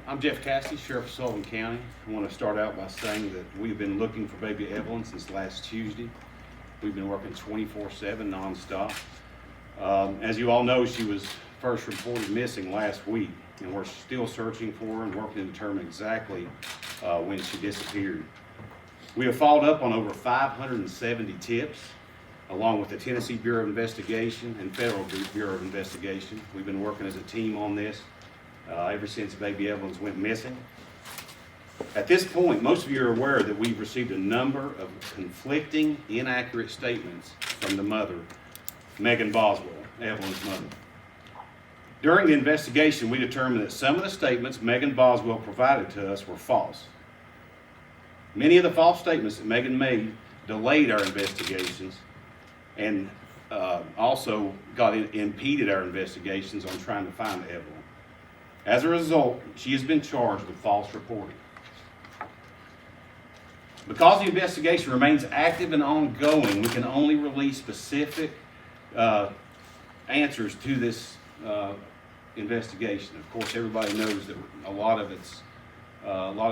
I'm Jeff Cassidy, Sheriff of Sullivan County. I want to start out by saying that we've been looking for baby Evelyn since last Tuesday. We've been working 24/7 nonstop. As you all know, she was first reported missing last week, and we're still searching for her and working to determine exactly when she disappeared. We have followed up on over 570 tips, along with the Tennessee Bureau of Investigation and Federal Bureau of Investigation. We've been working as a team on this ever since baby Evelyn went missing. At this point, most of you are aware that we've received a number of conflicting, inaccurate statements from the mother, Megan Boswell, Evelyn's mother. During the investigation, we determined that some of the statements Megan Boswell provided to us were false. Many of the false statements that Megan made delayed our investigations and also impeded our investigations on trying to find Evelyn. As a result, she has been charged with false reporting. Because the investigation remains active and ongoing, we can only release specific answers to this investigation. Of course, everybody knows that a lot of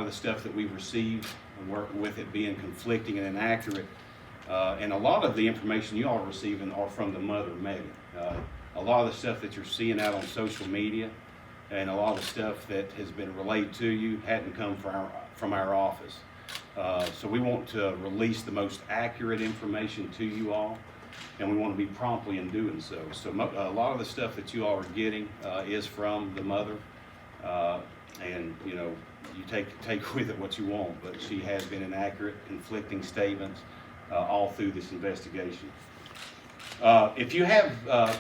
the stuff that we've received, with it being conflicting and inaccurate, and a lot of the information you all are receiving are from the mother, Megan. A lot of the stuff that you're seeing out on social media and a lot of the stuff that has been relayed to you hadn't come from our office. So we want to release the most accurate information to you all, and we want to be promptly in doing so. So a lot of the stuff that you all are getting is from the mother, and you know, you take with it what you want, but she has been inaccurate, conflicting statements all through this investigation. If you have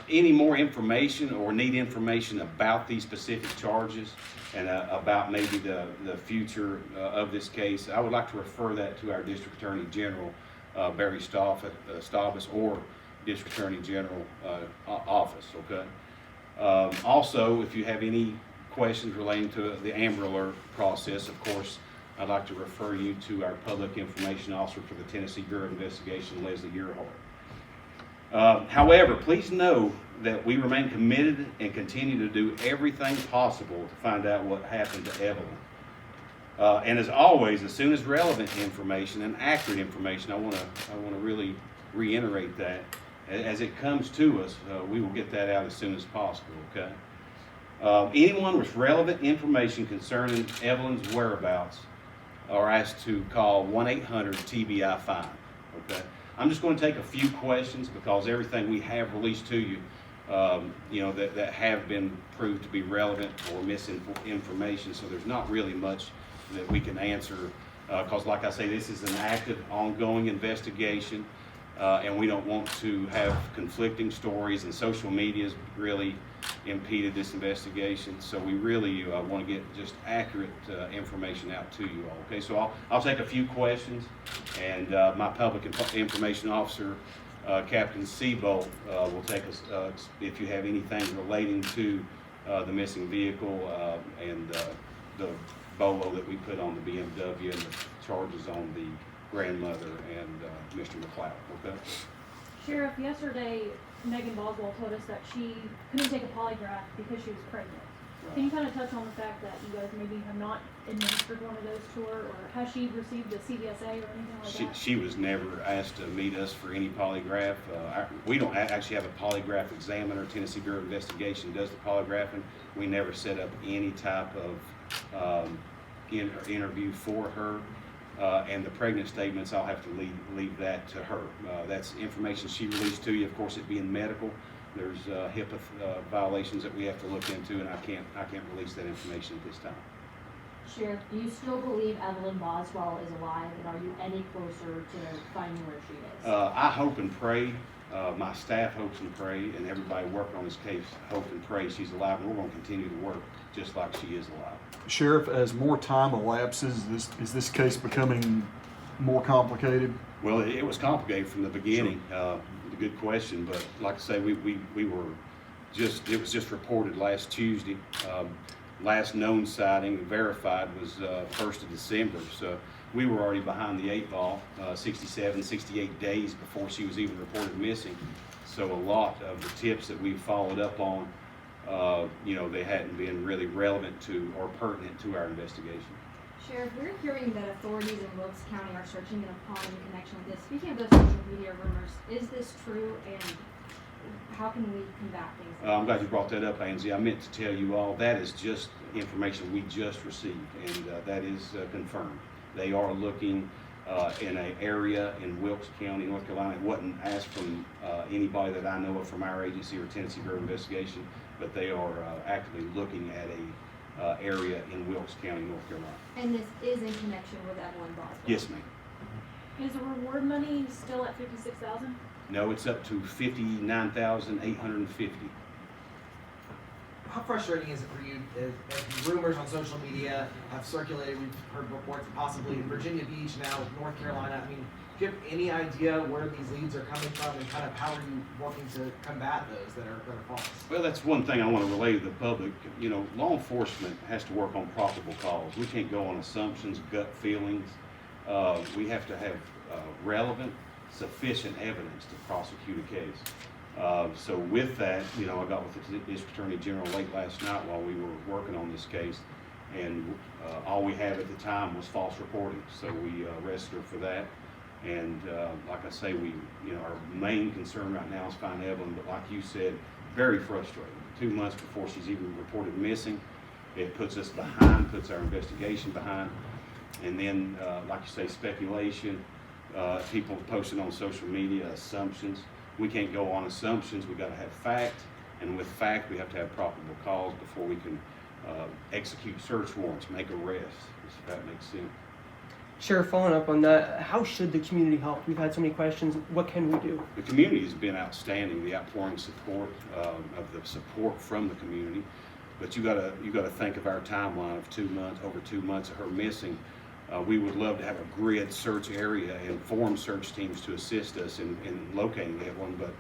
any more information or need information about these specific charges and about maybe the future of this case, I would like to refer that to our District Attorney General, Barry Staubus, or District Attorney General office, okay? Also, if you have any questions relating to the Amber Alert process, of course, I'd like to refer you to our Public Information Officer for the Tennessee Bureau of Investigation, Leslie Earhart. However, please know that we remain committed and continue to do everything possible to find out what happened to Evelyn. And as always, as soon as relevant information and accurate information, I want to really reiterate that as it comes to us, we will get that out as soon as possible. Okay. Anyone with relevant information concerning Evelyn's whereabouts are asked to call 1-800-TBI-5. Okay. I'm just going to take a few questions because everything we have released to you, that have been proved to be relevant or misinformation. So there's not really much that we can answer because, like I say, this is an active, ongoing investigation, and we don't want to have conflicting stories, and social media has really impeded this investigation. So we really want to get just accurate information out to you all. Okay, so I'll take a few questions, and my Public Information Officer, Captain Seabolt, will take us if you have anything relating to the missing vehicle and the bolo that we put on the BMW and the charges on the grandmother and Mr. McLeod. Okay. Sheriff, yesterday Megan Boswell told us that she couldn't take a polygraph because she was pregnant. Can you kind of touch on the fact that you guys maybe have not administered one of those to her, or has she received a CVSA or anything like that? She was never asked to meet us for any polygraph. We don't actually have a polygraph examiner. Tennessee Bureau of Investigation does the polygraphing. We never set up any type of interview for her. And the pregnant statements, I'll have to leave that to her. That's information she released to you. Of course, it being medical, there's HIPAA violations that we have to look into, and I can't release that information at this time. Sheriff, do you still believe Evelyn Boswell is alive, and are you any closer to finding where she is? I hope and pray. My staff hopes and pray, and everybody working on this case hope and pray she's alive, and we're going to continue to work just like she is alive. Sheriff, as more time elapses, is this case becoming more complicated? Well, it was complicated from the beginning. Sure. Good question, but like I say, we were it was just reported last Tuesday. Last known sighting verified was 1st of December, so we were already behind the 8 ball, 68 days before she was even reported missing. So a lot of the tips that we followed up on you know, they hadn't been really relevant to or pertinent to our investigation. Sheriff, we're hearing that authorities in Wilkes County are searching an pond in connection with this. Speaking of those social media rumors, is this true, and how can we combat things like I'm glad you brought that up, Angie. I meant to tell you all, that is just information we just received, and that is confirmed. They are looking in an area in Wilkes County, North Carolina. It wasn't asked from anybody that I know of from our agency or Tennessee Bureau of Investigation, but they are actively looking at a area in Wilkes County, North Carolina. And this is in connection with Evelyn Boswell? Yes, ma'am. Is the reward money still at 56,000? No, it's up to 59,850. How frustrating is it for you as rumors on social media have circulated? We've heard reports of possibly Virginia Beach, now North Carolina. I mean, do you have any idea where these leads are coming from, and kind of how are you working to combat those that are false? Well, that's one thing I want to relay to the public. You know, law enforcement has to work on probable cause. We can't go on assumptions, gut feelings. We have to have relevant, sufficient evidence to prosecute a case. So with that, you know, I got with the District Attorney General late last night while we were working on this case, and all we had at the time was false reporting. So we arrested her for that. And like I say, our main concern right now is find Evelyn, but like you said, very frustrating. 2 months before she's even reported missing, it puts us behind, puts our investigation behind. And then, like you say, speculation, people posting on social media, assumptions. We can't go on assumptions. We got to have fact, and with fact, we have to have probable cause before we can execute search warrants, make arrests. If that makes sense. Sheriff, following up on that, how should the community help? We've had so many questions. What can we do? The community has been outstanding. The outpouring support of the support from the community, but you got to think of our timeline of 2 months, over 2 months of her missing. We would love to have a grid search area and form search teams to assist us in locating Evelyn, but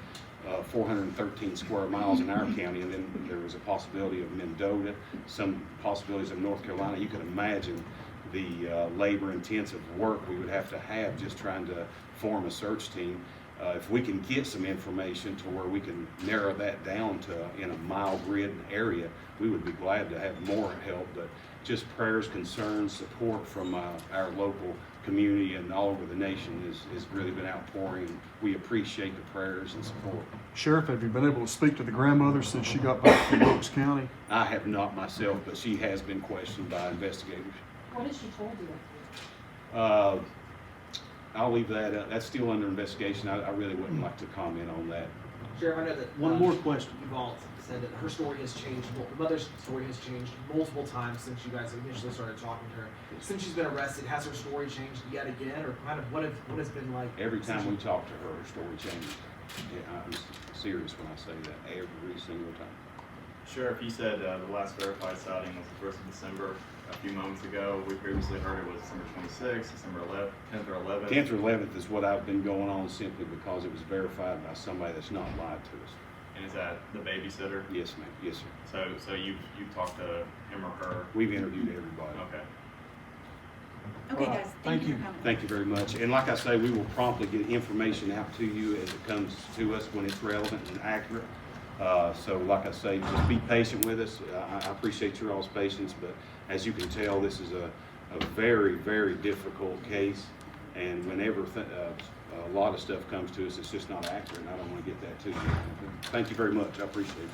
413 square miles in our county, and then there was a possibility of Mendota, some possibilities of North Carolina. You can imagine the labor-intensive work we would have to have just trying to form a search team. If we can get some information to where we can narrow that down to in a mile grid area, we would be glad to have more help. But just prayers, concerns, support from our local community and all over the nation has really been outpouring. We appreciate the prayers and support. Sheriff, have you been able to speak to the grandmother since she got back from Wilkes County? I have not myself, but she has been questioned by investigators. What has she told you? I'll leave that. That's still under investigation. I really wouldn't like to comment on that. Sheriff, I know that One more question. you've all said that her story has changed. The mother's story has changed multiple times since you guys initially started talking to her. Since she's been arrested, has her story changed yet again, or kind of what has been like? Every time we talk to her, her story changes. Yeah, I'm serious when I say that. Every single time. Sheriff, you said the last verified sighting was the 1st of December. A few moments ago, we previously heard it was December 26th, December 11th, 10th or 11th. 10th or 11th is what I've been going on simply because it was verified by somebody that's not lied to us. And is that the babysitter? Yes, ma'am. Yes, sir. So you've talked to him or her? We've interviewed everybody. Okay. Okay, guys, thank you for coming. Thank you very much. And like I say, we will promptly get information out to you as it comes to us when it's relevant and accurate. So like I say, just be patient with us. I appreciate your all's patience, but as you can tell, this is a very, very difficult case. And whenever a lot of stuff comes to us, it's just not accurate, and I don't want to get that to you. Thank you very much. I appreciate it.